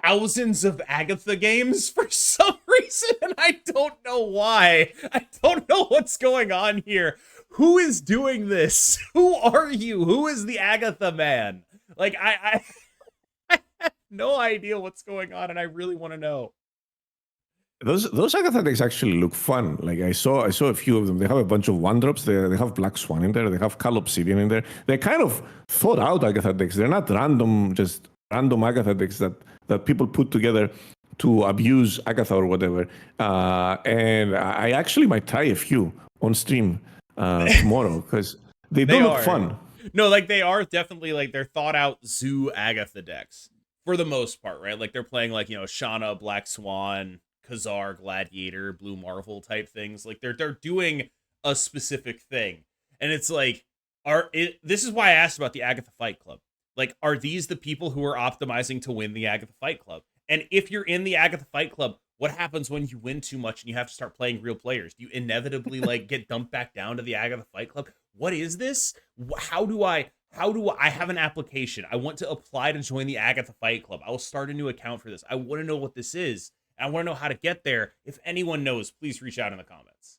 thousands of Agatha games for some reason, and I don't know why. I don't know what's going on here. Who is doing this? Who are you? Who is the Agatha man? Like, I have no idea what's going on, and I really want to know. Those Agatha decks actually look fun. Like, I saw a few of them. They have a bunch of 1-drops. They have Black Swan in there. They have Cal Obsidian in there. They're kind of thought out Agatha decks. They're not just random Agatha decks that people put together to abuse Agatha or whatever. And I actually might try a few on stream tomorrow, because they do look fun. No, like, they are definitely, like, they're thought out zoo Agatha decks for the most part, right? Like, they're playing, like, you know, Shauna, Black Swan, Khazar, Gladiator, Blue Marvel type things. Like, they're doing a specific thing. And it's like, this is why I asked about the Agatha Fight Club. Like, are these the people who are optimizing to win the Agatha Fight Club? And if you're in the Agatha Fight Club, what happens when you win too much and you have to start playing real players? Do you inevitably like get dumped back down to the Agatha Fight Club? What is this? How do I have an application? I want to apply to join the Agatha Fight Club. I will start a new account for this. I want to know what this is. I want to know how to get there. If anyone knows, please reach out in the comments.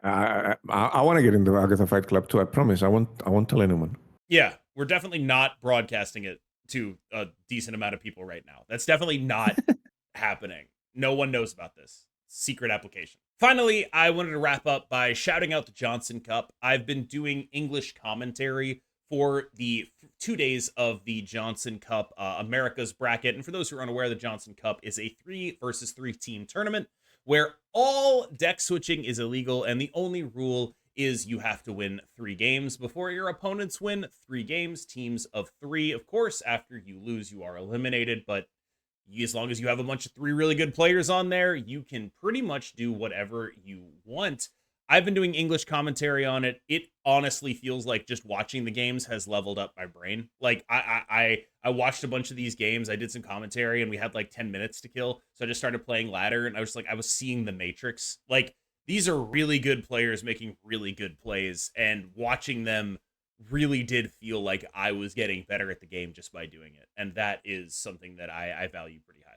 I want to get into the Agatha Fight Club too. I promise. I won't tell anyone. Yeah, we're definitely not broadcasting it to a decent amount of people right now. That's definitely not happening. No one knows about this secret application. Finally, I wanted to wrap up by shouting out the Johnson Cup. I've been doing English commentary for the 2 days of the Johnson Cup America's bracket. And for those who are unaware, the Johnson Cup is a 3 versus 3 team tournament where all deck switching is illegal, and the only rule is you have to win 3 games before your opponents win 3 games, teams of 3. Of course, after you lose, you are eliminated, but as long as you have a bunch of 3 really good players on there, you can pretty much do whatever you want. I've been doing English commentary on it. It honestly feels like just watching the games has leveled up my brain. Like, I watched a bunch of these games. I did some commentary, and we had like 10 minutes to kill. So I just started playing ladder, and I was seeing the Matrix. Like, these are really good players making really good plays, and watching them really did feel like I was getting better at the game just by doing it. And that is something that I value pretty highly.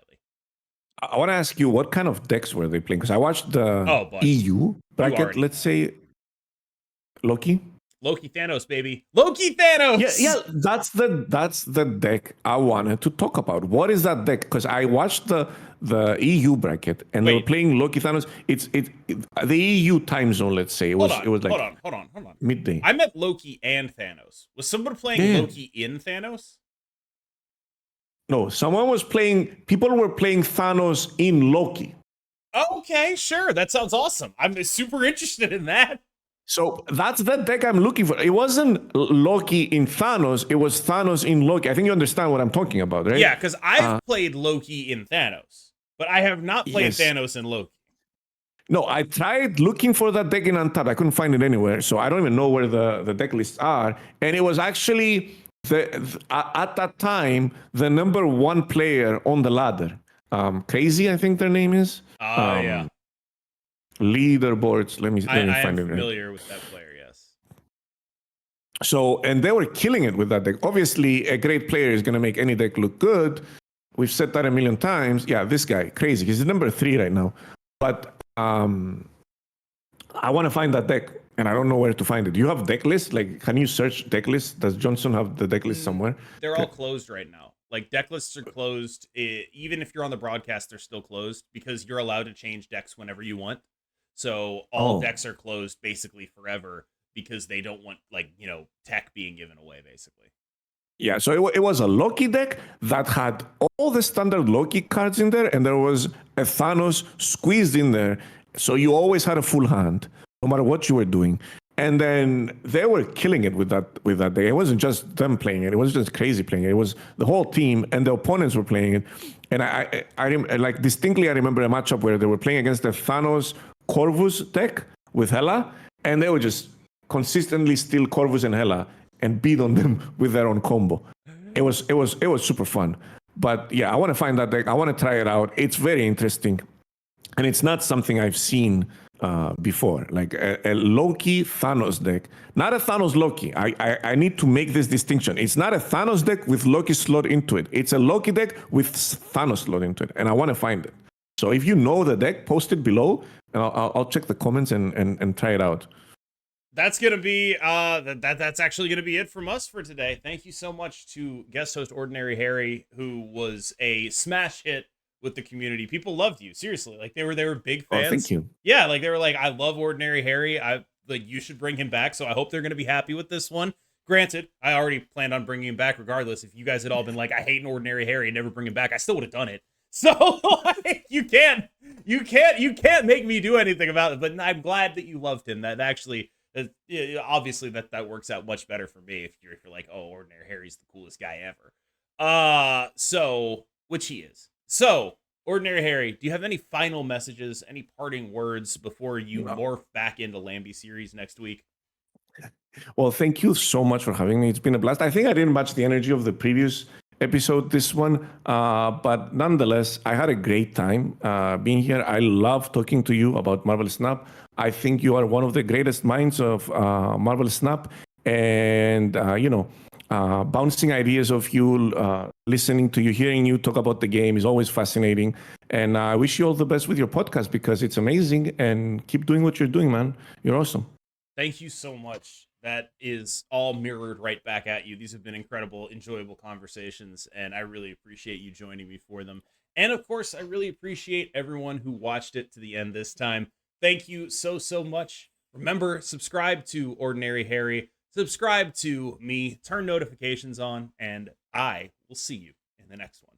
I want to ask you, what kind of decks were they playing? Because I watched the EU bracket, let's say Loki. Loki Thanos, baby. Loki Thanos! Yeah, that's the deck I wanted to talk about. What is that deck? Because I watched the EU bracket and they were playing Loki Thanos. It's the EU time zone, let's say. It was like hold on. midday. I meant Loki and Thanos. Was someone playing Loki in Thanos? No, people were playing Thanos in Loki. Okay, sure. That sounds awesome. I'm super interested in that. So that's the deck I'm looking for. It wasn't Loki in Thanos. It was Thanos in Loki. I think you understand what I'm talking about, right? Yeah, because I've played Loki in Thanos, but I have not played Thanos in Loki. No, I tried looking for that deck in Untapped. I couldn't find it anywhere. So I don't even know where the deck lists are. And it was actually, at that time, the number one player on the ladder. Crazy, I think their name is. Yeah. Leaderboards. Let me find it. I'm familiar with that player, yes. So, and they were killing it with that deck. Obviously, a great player is going to make any deck look good. We've said that a million times. Yeah, this guy, crazy. He's number 3 right now. But I want to find that deck, and I don't know where to find it. Do you have deck lists? Like, can you search deck lists? Does Johnson have the deck list somewhere? They're all closed right now. Like, deck lists are closed. Even if you're on the broadcast, they're still closed because you're allowed to change decks whenever you want. So all decks are closed basically forever because they don't want, like, you know, tech being given away, basically. Yeah, so it was a Loki deck that had all the standard Loki cards in there, and there was a Thanos squeezed in there. So you always had a full hand, no matter what you were doing. And then they were killing it with that deck. It wasn't just them playing it. It wasn't just crazy playing it. It was the whole team, and the opponents were playing it. And I like distinctly, I remember a matchup where they were playing against the Thanos Corvus deck with Hela, and they would just consistently steal Corvus and Hela and beat on them with their own combo. It was super fun. But yeah, I want to find that deck. I want to try it out. It's very interesting, and it's not something I've seen before. Like a Loki Thanos deck, not a Thanos Loki. I need to make this distinction. It's not a Thanos deck with Loki slot into it. It's a Loki deck with Thanos slot into it, and I want to find it. So if you know the deck, post it below, and I'll check the comments and try it out. That's gonna be that's actually gonna be it from us for today. Thank you so much to guest host Ordinary Harry, who was a smash hit with the community. People loved you, seriously. Like they were big fans. Oh, thank you. Yeah, like they were like, I love Ordinary Harry. You should bring him back. So I hope they're gonna be happy with this one. Granted, I already planned on bringing him back regardless. If you guys had all been like, I hate an Ordinary Harry and never bring him back, I still would have done it. So like, you can't make me do anything about it. But I'm glad that you loved him. That actually. Obviously that works out much better for me if you're like, oh, Ordinary Harry's the coolest guy ever. So which he is. So Ordinary Harry, do you have any final messages, any parting words before you morph back into Lambie series next week? Well, thank you so much for having me. It's been a blast. I think I didn't match the energy of the previous episode, this one, but nonetheless, I had a great time being here. I love talking to you about Marvel Snap. I think you are one of the greatest minds of Marvel Snap, and bouncing ideas of you, listening to you, hearing you talk about the game is always fascinating. And I wish you all the best with your podcast because it's amazing, and keep doing what you're doing, man. You're awesome. Thank you so much. That is all mirrored right back at you. These have been incredible, enjoyable conversations, and I really appreciate you joining me for them. And of course, I really appreciate everyone who watched it to the end this time. Thank you so much. Remember, subscribe to Ordinary Harry, subscribe to me, turn notifications on, and I will see you in the next one.